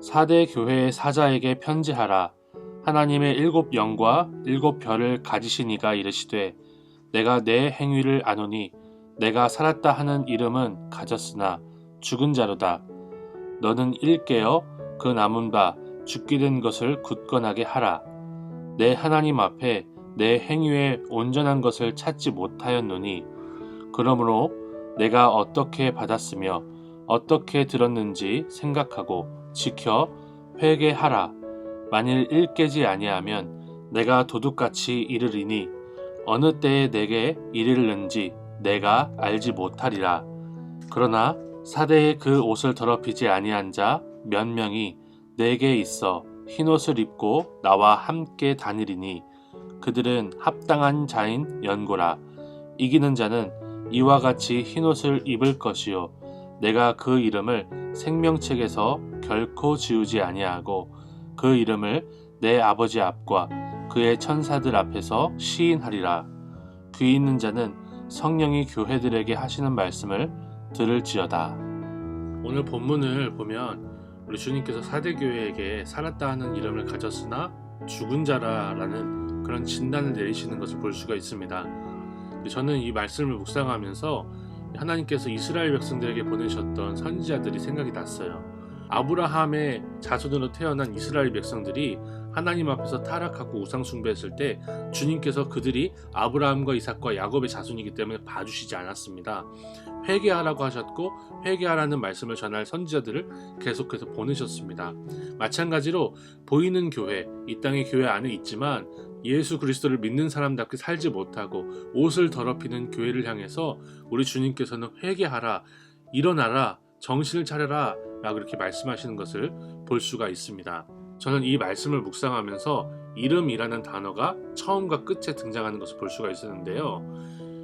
4대 교회의 사자에게 편지하라. 하나님의 7영과 7별을 가지신 이가 이르시되 내가 내 행위를 아노니 내가 살았다 하는 이름은 가졌으나 죽은 자로다. 너는 일깨어 그 남은 바 죽게 된 것을 굳건하게 하라. 내 하나님 앞에 내 행위에 온전한 것을 찾지 못하였노니 그러므로 내가 어떻게 받았으며 어떻게 들었는지 생각하고 지켜 회개하라. 만일 일깨지 아니하면 내가 도둑같이 이르리니 어느 때에 내게 이르는지 내가 알지 못하리라. 그러나 사대에 그 옷을 더럽히지 아니한 자 몇 명이 내게 있어 흰옷을 입고 나와 함께 다니리니 그들은 합당한 자인 연고라. 이기는 자는 이와 같이 흰옷을 입을 것이요 내가 그 이름을 생명책에서 결코 지우지 아니하고 그 이름을 내 아버지 앞과 그의 천사들 앞에서 시인하리라. 귀 있는 자는 성령이 교회들에게 하시는 말씀을 들을지어다. 오늘 본문을 보면 우리 주님께서 사대교회에게 살았다 하는 이름을 가졌으나 죽은 자라라는 그런 진단을 내리시는 것을 볼 수가 있습니다. 저는 이 말씀을 묵상하면서 하나님께서 이스라엘 백성들에게 보내셨던 선지자들이 생각이 났어요. 아브라함의 자손으로 태어난 이스라엘 백성들이 하나님 앞에서 타락하고 우상 숭배했을 때 주님께서 그들이 아브라함과 이삭과 야곱의 자손이기 때문에 봐주시지 않았습니다. 회개하라고 하셨고 회개하라는 말씀을 전할 선지자들을 계속해서 보내셨습니다. 마찬가지로 보이는 교회, 이 땅의 교회 안에 있지만 예수 그리스도를 믿는 사람답게 살지 못하고 옷을 더럽히는 교회를 향해서 우리 주님께서는 회개하라, 일어나라, 정신을 차려라 라고 이렇게 말씀하시는 것을 볼 수가 있습니다. 저는 이 말씀을 묵상하면서 이름이라는 단어가 처음과 끝에 등장하는 것을 볼 수가 있었는데요.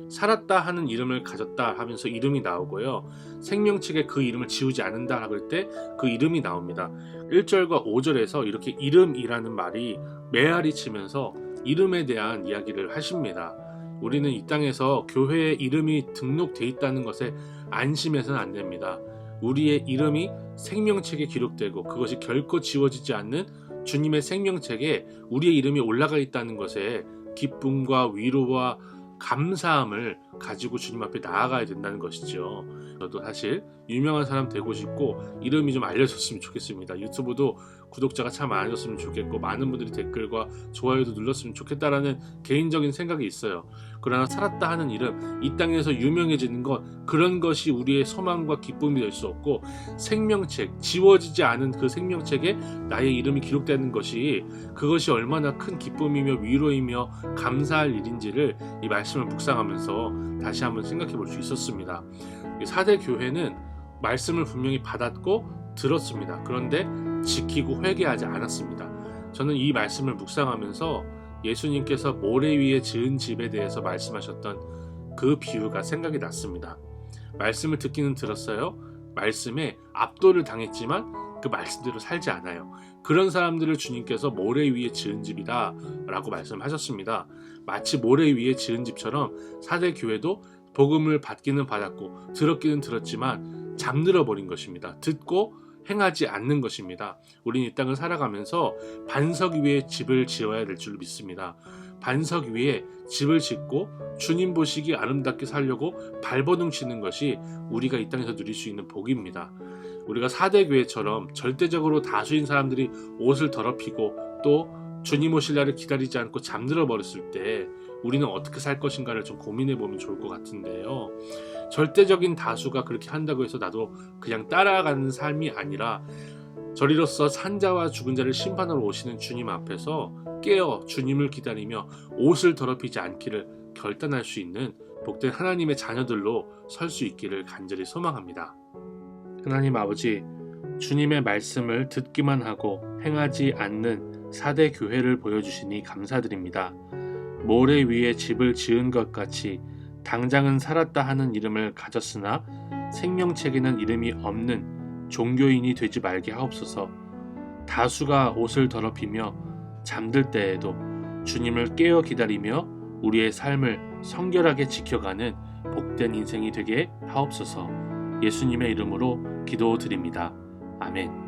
살았다 하는 이름을 가졌다 하면서 이름이 나오고요. 생명책에 그 이름을 지우지 않는다 할 때 그 이름이 나옵니다. 1절과 5절에서 이렇게 이름이라는 말이 메아리 치면서 이름에 대한 이야기를 하십니다. 우리는 이 땅에서 교회에 이름이 등록돼 있다는 것에 안심해서는 안 됩니다. 우리의 이름이 생명책에 기록되고 그것이 결코 지워지지 않는 주님의 생명책에 우리의 이름이 올라가 있다는 것에 기쁨과 위로와 감사함을 가지고 주님 앞에 나아가야 된다는 것이죠. 저도 사실 유명한 사람 되고 싶고 이름이 좀 알려졌으면 좋겠습니다. 유튜브도 구독자가 참 많아졌으면 좋겠고 많은 분들이 댓글과 좋아요도 눌렀으면 좋겠다라는 개인적인 생각이 있어요. 그러나 살았다 하는 이름, 이 땅에서 유명해지는 것, 그런 것이 우리의 소망과 기쁨이 될 수 없고 생명책, 지워지지 않은 그 생명책에 나의 이름이 기록되는 것이 그것이 얼마나 큰 기쁨이며 위로이며 감사할 일인지를 이 말씀을 묵상하면서 다시 한번 생각해 볼 수 있었습니다. 4대 교회는 말씀을 분명히 받았고 들었습니다. 그런데 지키고 회개하지 않았습니다. 저는 이 말씀을 묵상하면서 예수님께서 모래 위에 지은 집에 대해서 말씀하셨던 그 비유가 생각이 났습니다. 말씀을 듣기는 들었어요. 말씀에 압도를 당했지만 그 말씀대로 살지 않아요. 그런 사람들을 주님께서 모래 위에 지은 집이다 라고 말씀하셨습니다. 마치 모래 위에 지은 집처럼 4대 교회도 복음을 받기는 받았고 들었기는 들었지만 잠들어 버린 것입니다. 듣고 행하지 않는 것입니다. 우리는 이 땅을 살아가면서 반석 위에 집을 지어야 될 줄 믿습니다. 반석 위에 집을 짓고 주님 보시기 아름답게 살려고 발버둥 치는 것이 우리가 이 땅에서 누릴 수 있는 복입니다. 우리가 4대 교회처럼 절대적으로 다수인 사람들이 옷을 더럽히고 또 주님 오실 날을 기다리지 않고 잠들어 버렸을 때 우리는 어떻게 살 것인가를 좀 고민해 보면 좋을 것 같은데요. 절대적인 다수가 그렇게 한다고 해서 나도 그냥 따라가는 삶이 아니라 저리로서 산자와 죽은 자를 심판하러 오시는 주님 앞에서 깨어 주님을 기다리며 옷을 더럽히지 않기를 결단할 수 있는 복된 하나님의 자녀들로 설 수 있기를 간절히 소망합니다. 하나님 아버지, 주님의 말씀을 듣기만 하고 행하지 않는 4대 교회를 보여주시니 감사드립니다. 모래 위에 집을 지은 것 같이 당장은 살았다 하는 이름을 가졌으나 생명책에는 이름이 없는 종교인이 되지 말게 하옵소서. 다수가 옷을 더럽히며 잠들 때에도 주님을 깨어 기다리며 우리의 삶을 성결하게 지켜가는 복된 인생이 되게 하옵소서. 예수님의 이름으로 기도드립니다. 아멘.